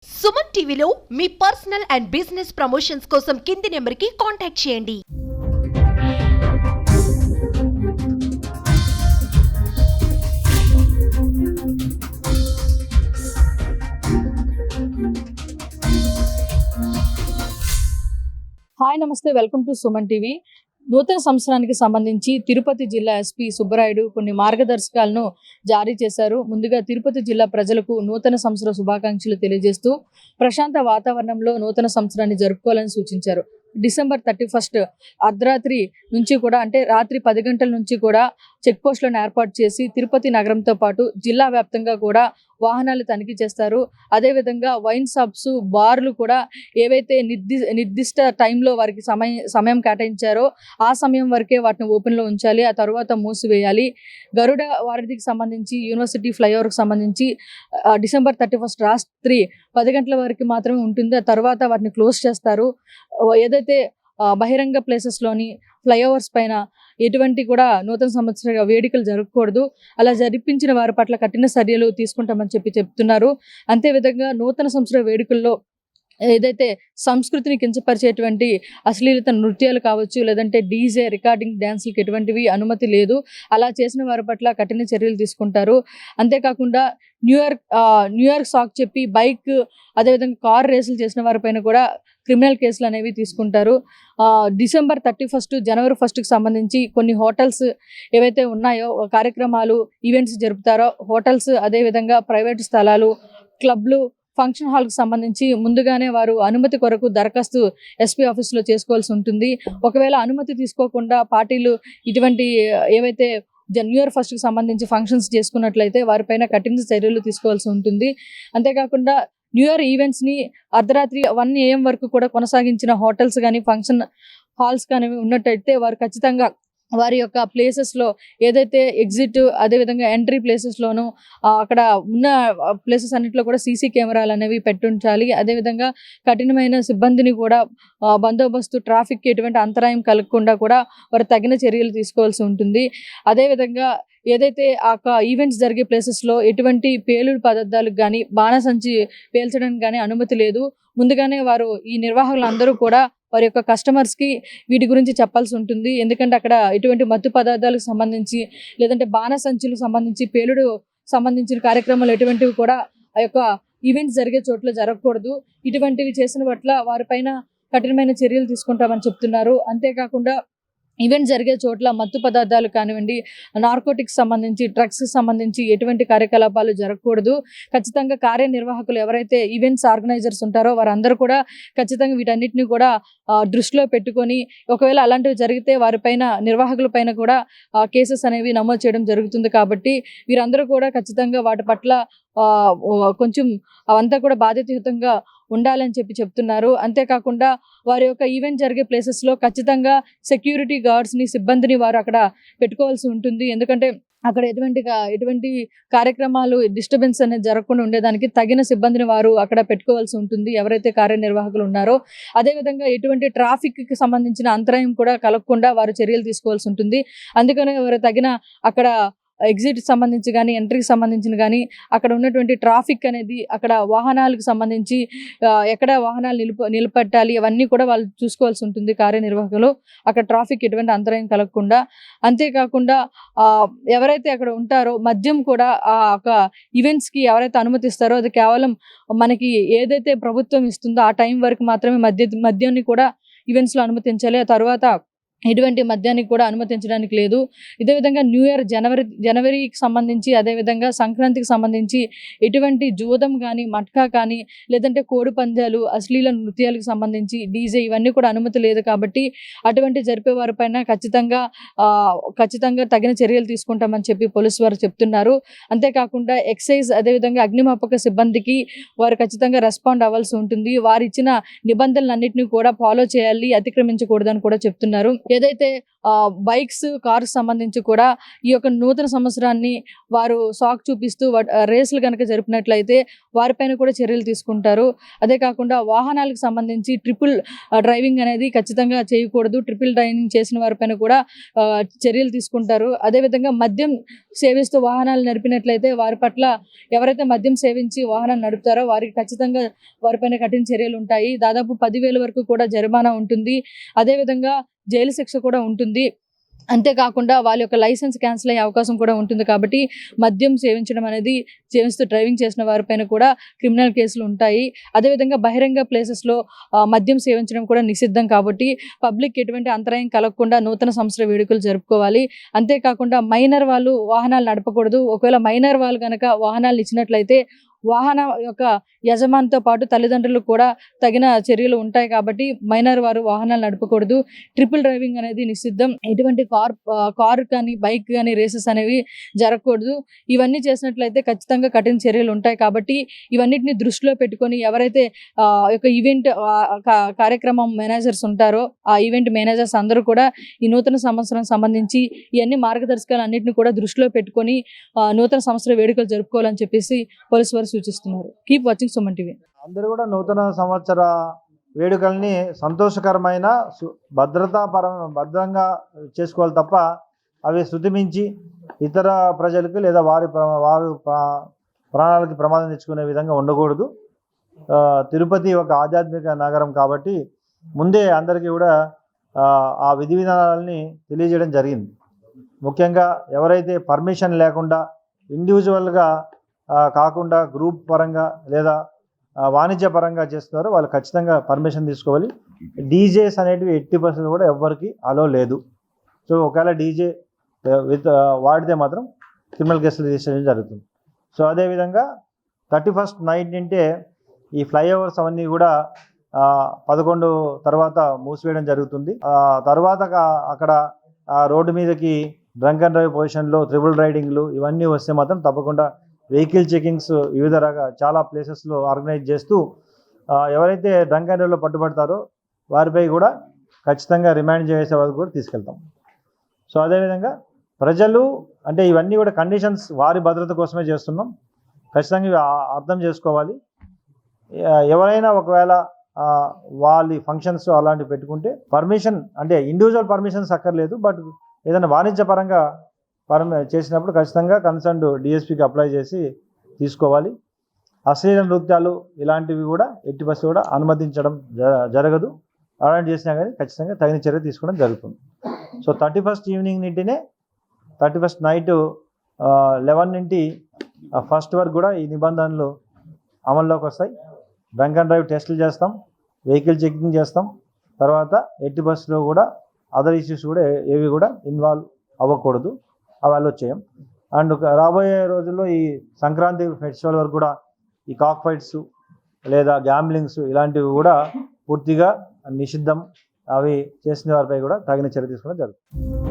సుమన్ టీవీలో మీ personal and business promotions కోసం కింది నెంబర్కి కాంటాక్ట్ చేయండి. హాయ్ నమస్తే, వెల్కమ్ టు సుమన్ టీవీ. నూతన సంవత్సరానికి సంబంధించి తిరుపతి జిల్లా ఎస్పీ సుబ్బరాయుడు కొన్ని మార్గదర్శకాలను జారీ చేశారు. ముందుగా తిరుపతి జిల్లా ప్రజలకు నూతన సంవత్సర శుభాకాంక్షలు తెలియజేస్తూ ప్రశాంత వాతావరణంలో నూతన సంవత్సరాన్ని జరుపుకోవాలని సూచించారు. డిసెంబర్ 31 అర్ధరాత్రి నుంచి కూడా అంటే రాత్రి 10 గంటల నుంచి కూడా చెక్ పోస్టులను ఏర్పాటు చేసి తిరుపతి నగరంతో పాటు జిల్లా వ్యాప్తంగా కూడా వాహనాలు తనిఖీ చేస్తారు. అదేవిధంగా వైన్ షాప్స్, బార్లు కూడా ఏవైతే నిర్దిష్ట టైంలో వారికి సమయం కేటాయించారో ఆ సమయం వరకే వాటిని ఓపెన్లో ఉంచాలి, ఆ తర్వాత మూసివేయాలి. గరుడ వారధికి సంబంధించి యూనివర్సిటీ ఫ్లైఓవర్కి సంబంధించి డిసెంబర్ 31 రాత్రి 10 గంటల వరకు మాత్రమే ఉంటుంది, ఆ తర్వాత వాటిని క్లోజ్ చేస్తారు. ఏదైతే బహిరంగ ప్లేసెస్లోని ఫ్లైఓవర్స్ పైన ఎటువంటి కూడా నూతన సంవత్సర వేడుకలు జరగకూడదు, అలా జరిపించిన వారి పట్ల కఠిన చర్యలు తీసుకుంటామని చెప్తున్నారు. అంతేవిధంగా నూతన సంవత్సర వేడుకల్లో ఏదైతే సంస్కృతిని కించపరిచేటువంటి అశ్లీలత నృత్యాలు కావచ్చు, లేదంటే డీజే రికార్డింగ్ డ్యాన్సులకు ఎటువంటివి అనుమతి లేదు. అలా చేసిన వారి పట్ల కఠిన చర్యలు తీసుకుంటారు. అంతేకాకుండా న్యూ ఇయర్ సాక్ చెప్పి బైక్ అదేవిధంగా కార్ రేసులు చేసిన వారిపైన కూడా క్రిమినల్ కేసులు అనేవి తీసుకుంటారు. డిసెంబర్ 31 జనవరి 1కి సంబంధించి కొన్ని హోటల్స్ ఏవైతే ఉన్నాయో కార్యక్రమాలు ఈవెంట్స్ జరుపుతారో హోటల్స్, అదేవిధంగా ప్రైవేటు స్థలాలు, క్లబ్లు, ఫంక్షన్ హాల్కి సంబంధించి ముందుగానే వారు అనుమతి కొరకు దరఖాస్తు ఎస్పీ ఆఫీస్లో చేసుకోవాల్సి ఉంటుంది. ఒకవేళ అనుమతి తీసుకోకుండా పార్టీలు ఇటువంటి ఏవైతే న్యూ ఇయర్ ఫస్ట్కి సంబంధించి ఫంక్షన్స్ చేసుకున్నట్లయితే వారిపైన కఠిన చర్యలు తీసుకోవాల్సి ఉంటుంది. అంతేకాకుండా న్యూ ఇయర్ ఈవెంట్స్ని అర్ధరాత్రి 1 AM వరకు కూడా కొనసాగించిన హోటల్స్ కానీ ఫంక్షన్ హాల్స్ కానీ ఉన్నట్టయితే వారు ఖచ్చితంగా వారి యొక్క ప్లేసెస్లో ఏదైతే ఎగ్జిట్ అదేవిధంగా ఎంట్రీ ప్లేసెస్లోనూ అక్కడ ఉన్న ప్లేసెస్ అన్నింటిలో కూడా సీసీ కెమెరాలు అనేవి పెట్టుంచాలి. అదేవిధంగా కఠినమైన సిబ్బందిని కూడా బందోబస్తు, ట్రాఫిక్కి ఎటువంటి అంతరాయం కలగకుండా కూడా వారు తగిన చర్యలు తీసుకోవాల్సి ఉంటుంది. అదేవిధంగా ఏదైతే ఆ ఈవెంట్స్ జరిగే ప్లేసెస్లో ఎటువంటి పేలుడు పదార్థాలకు కానీ బాణసంచి పేల్చడానికి కానీ అనుమతి లేదు. ముందుగానే వారు ఈ నిర్వాహకులు అందరూ కూడా వారి యొక్క కస్టమర్స్కి వీటి గురించి చెప్పాల్సి ఉంటుంది. ఎందుకంటే అక్కడ ఎటువంటి మత్తు పదార్థాలకు సంబంధించి లేదంటే బాణసంచులకు సంబంధించి పేలుడు సంబంధించిన కార్యక్రమాలు ఎటువంటివి కూడా ఆ యొక్క ఈవెంట్స్ జరిగే చోట్ల జరగకూడదు. ఇటువంటివి చేసిన పట్ల వారిపైన కఠినమైన చర్యలు తీసుకుంటామని చెప్తున్నారు. అంతేకాకుండా ఈవెంట్ జరిగే చోట్ల మత్తు పదార్థాలు కానివ్వండి, నార్కోటిక్స్ సంబంధించి, డ్రగ్స్కి సంబంధించి ఎటువంటి కార్యకలాపాలు జరగకూడదు. ఖచ్చితంగా కార్యనిర్వాహకులు ఎవరైతే ఈవెంట్స్ ఆర్గనైజర్స్ ఉంటారో వారందరూ కూడా ఖచ్చితంగా వీటన్నిటిని కూడా దృష్టిలో పెట్టుకొని ఒకవేళ అలాంటివి జరిగితే వారిపైన, నిర్వాహకుల పైన కూడా కేసెస్ అనేవి నమోదు చేయడం జరుగుతుంది. కాబట్టి వీరందరూ కూడా ఖచ్చితంగా వాటి పట్ల కొంచెం అవంతా కూడా బాధ్యతాయుతంగా ఉండాలని చెప్తున్నారు. అంతేకాకుండా వారి యొక్క ఈవెంట్ జరిగే ప్లేసెస్లో ఖచ్చితంగా సెక్యూరిటీ గార్డ్స్ని, సిబ్బందిని వారు అక్కడ పెట్టుకోవాల్సి ఉంటుంది. ఎందుకంటే అక్కడ ఎటువంటి కార్యక్రమాలు డిస్టర్బెన్స్ అనేది జరగకుండా ఉండేదానికి తగిన సిబ్బందిని వారు అక్కడ పెట్టుకోవాల్సి ఉంటుంది, ఎవరైతే కార్యనిర్వాహకులు ఉన్నారో. అదేవిధంగా ఎటువంటి ట్రాఫిక్కి సంబంధించిన అంతరాయం కూడా కలగకుండా వారు చర్యలు తీసుకోవాల్సి ఉంటుంది. అందుకనే వారు తగిన అక్కడ ఎగ్జిట్ సంబంధించి కానీ, ఎంట్రీకి సంబంధించిన కానీ అక్కడ ఉన్నటువంటి ట్రాఫిక్ అనేది, అక్కడ వాహనాలకు సంబంధించి ఎక్కడ వాహనాలు నిలబెట్టాలి అవన్నీ కూడా వాళ్ళు చూసుకోవాల్సి ఉంటుంది కార్యనిర్వాహకులు, అక్కడ ట్రాఫిక్ ఎటువంటి అంతరాయం కలగకుండా. అంతేకాకుండా ఎవరైతే అక్కడ ఉంటారో మద్యం కూడా ఆ ఒక ఈవెంట్స్కి ఎవరైతే అనుమతిస్తారో అది కేవలం మనకి ఏదైతే ప్రభుత్వం ఇస్తుందో ఆ టైం వరకు మాత్రమే మద్యాన్ని కూడా ఈవెంట్స్లో అనుమతించాలి. ఆ తర్వాత ఎటువంటి మద్యానికి కూడా అనుమతించడానికి లేదు. ఇదే విధంగా న్యూ ఇయర్ జనవరికి సంబంధించి, అదేవిధంగా సంక్రాంతికి సంబంధించి ఎటువంటి జూదం కానీ, మట్కా కానీ, లేదంటే కోడి పందాలు, అశ్లీల నృత్యాలకు సంబంధించి డీజే ఇవన్నీ కూడా అనుమతి లేదు. కాబట్టి అటువంటి జరిపే వారిపైన ఖచ్చితంగా తగిన చర్యలు తీసుకుంటామని పోలీసు వారు చెప్తున్నారు. అంతేకాకుండా ఎక్సైజ్ అదేవిధంగా అగ్నిమాపక సిబ్బందికి వారు ఖచ్చితంగా రెస్పాండ్ అవ్వాల్సి ఉంటుంది. వారు ఇచ్చిన నిబంధనలన్నింటినీ కూడా ఫాలో చేయాలి, అతిక్రమించకూడదని కూడా చెప్తున్నారు. ఏదైతే బైక్స్ కార్స్ సంబంధించి కూడా ఈ యొక్క నూతన సంవత్సరాన్ని వారు సాక్ చూపిస్తూ రేసులు కనుక జరిపినట్లయితే వారిపైన కూడా చర్యలు తీసుకుంటారు. అదే కాకుండా వాహనాలకు సంబంధించి ట్రిపుల్ డ్రైవింగ్ అనేది ఖచ్చితంగా చేయకూడదు. ట్రిపుల్ డ్రైవింగ్ చేసిన వారిపైన కూడా చర్యలు తీసుకుంటారు. అదేవిధంగా మద్యం సేవిస్తూ వాహనాలు నడిపినట్లయితే వారి పట్ల ఎవరైతే మద్యం సేవించి వాహనం నడుపుతారో వారికి ఖచ్చితంగా వారిపైన కఠిన చర్యలు ఉంటాయి. దాదాపు 10,000 వరకు కూడా జరిమానా ఉంటుంది. అదేవిధంగా జైలు శిక్ష కూడా ఉంటుంది. అంతేకాకుండా వాళ్ళ యొక్క లైసెన్స్ క్యాన్సిల్ అయ్యే అవకాశం కూడా ఉంటుంది. కాబట్టి మద్యం సేవిస్తూ డ్రైవింగ్ చేసిన వారిపైన కూడా క్రిమినల్ కేసులు ఉంటాయి. అదేవిధంగా బహిరంగ ప్లేసెస్లో మద్యం సేవించడం కూడా నిషిద్ధం. కాబట్టి పబ్లిక్ ఎటువంటి అంతరాయం కలగకుండా నూతన సంవత్సర వేడుకలు జరుపుకోవాలి. అంతేకాకుండా మైనర్ వాళ్ళు వాహనాలు నడపకూడదు. ఒకవేళ మైనర్ వాళ్ళు కనుక వాహనాలు ఇచ్చినట్లయితే వాహనం యొక్క యజమానితో పాటు తల్లిదండ్రులకు కూడా తగిన చర్యలు ఉంటాయి. కాబట్టి మైనర్ వారు వాహనాలు నడపకూడదు. ట్రిపుల్ డ్రైవింగ్ అనేది నిషిద్ధం. ఎటువంటి కార్ కానీ బైక్ కానీ రేసెస్ అనేవి జరగకూడదు. ఇవన్నీ చేసినట్లయితే ఖచ్చితంగా కఠిన చర్యలు ఉంటాయి. కాబట్టి ఇవన్నిటిని దృష్టిలో పెట్టుకొని ఎవరైతే యొక్క ఈవెంట్ కార్యక్రమం మేనేజర్స్ ఉంటారో ఆ ఈవెంట్ మేనేజర్స్ అందరూ కూడా ఈ నూతన సంవత్సరం సంబంధించి ఇవన్నీ మార్గదర్శకాలు అన్నింటిని కూడా దృష్టిలో పెట్టుకొని నూతన సంవత్సర వేడుకలు జరుపుకోవాలని చెప్పేసి పోలీసు వారు సూచిస్తున్నారు. Keep watching Suman TV. అందరూ కూడా నూతన సంవత్సర వేడుకల్ని సంతోషకరమైన భద్రంగా చేసుకోవాలి తప్ప అవి శృతిమించి ఇతర ప్రజలకు లేదా వారి ప్రాణాలకి ప్రమాదం తెచ్చుకునే విధంగా ఉండకూడదు. తిరుపతి ఒక ఆధ్యాత్మిక నగరం కాబట్టి ముందే అందరికీ కూడా ఆ విధి విధానాలని తెలియజేయడం జరిగింది. ముఖ్యంగా ఎవరైతే పర్మిషన్ లేకుండా ఇండివిజువల్గా కాకుండా గ్రూప్ పరంగా లేదా వాణిజ్య పరంగా చేస్తున్నారో వాళ్ళు ఖచ్చితంగా పర్మిషన్ తీసుకోవాలి. డీజేస్ అనేటివి 80% కూడా ఎవ్వరికి అలో లేదు. సో ఒకవేళ డీజే వాడితే మాత్రం క్రిమినల్ కేసులు రిజిస్టర్ జరుగుతుంది. సో అదేవిధంగా 31st నైట్ అంటే ఈ ఫ్లైఓవర్స్ అవన్నీ కూడా 11 తర్వాత మూసివేయడం జరుగుతుంది. తర్వాత అక్కడ రోడ్డు మీదకి డ్రంక్ అండ్ డ్రైవ్ పొజిషన్లో ట్రిపుల్ రైడింగ్లు ఇవన్నీ వస్తే మాత్రం తప్పకుండా వెహికల్ చెకింగ్స్ వివిధ చాలా ప్లేసెస్లో ఆర్గనైజ్ చేస్తూ ఎవరైతే డ్రంక్ అండ్ డ్రైవ్లో పట్టుబడతారో వారిపై కూడా ఖచ్చితంగా రిమాండ్ చేసే వరకు కూడా తీసుకెళ్తాం. సో అదేవిధంగా ప్రజలు అంటే ఇవన్నీ కూడా కండిషన్స్ వారి భద్రత కోసమే చేస్తున్నాం. ఖచ్చితంగా ఇవి అర్థం చేసుకోవాలి. ఎవరైనా ఒకవేళ వాళ్ళ ఫంక్షన్స్ అలాంటివి పెట్టుకుంటే పర్మిషన్ అంటే ఇండివిజువల్ పర్మిషన్స్ అక్కర్లేదు. బట్ ఏదైనా వాణిజ్యపరంగా చేసినప్పుడు ఖచ్చితంగా కన్సర్న్డ్ డిఎస్పీకి అప్లై చేసి తీసుకోవాలి. అశ్లీల నృత్యాలు ఇలాంటివి కూడా ఎట్టి పరిస్థితుల్లో కూడా అనుమతించడం జరగదు. అలాంటి చేసినా కానీ ఖచ్చితంగా తగిన చర్య తీసుకోవడం జరుగుతుంది. So 31st evening నుండినే 31st night 11 నుండి 1st వరకు కూడా ఈ నిబంధనలు అమల్లోకి వస్తాయి. డ్రంక్ అండ్ డ్రైవ్ టెస్టులు చేస్తాం, వెహికల్ చెకింగ్ చేస్తాం. తర్వాత ఎట్టి బస్సులో కూడా అదర్ ఇష్యూస్ కూడా ఏవి కూడా ఇన్వాల్వ్ అవ్వకూడదు, అవి అలో చేయం. అండ్ రాబోయే రోజుల్లో ఈ సంక్రాంతి ఫెస్టివల్ వరకు కూడా ఈ కాక్ ఫైట్స్ లేదా గ్యాంబ్లింగ్స్ ఇలాంటివి కూడా పూర్తిగా నిషిద్ధం. అవి చేసిన వారిపై కూడా తగిన చర్య తీసుకోవడం జరుగుతుంది.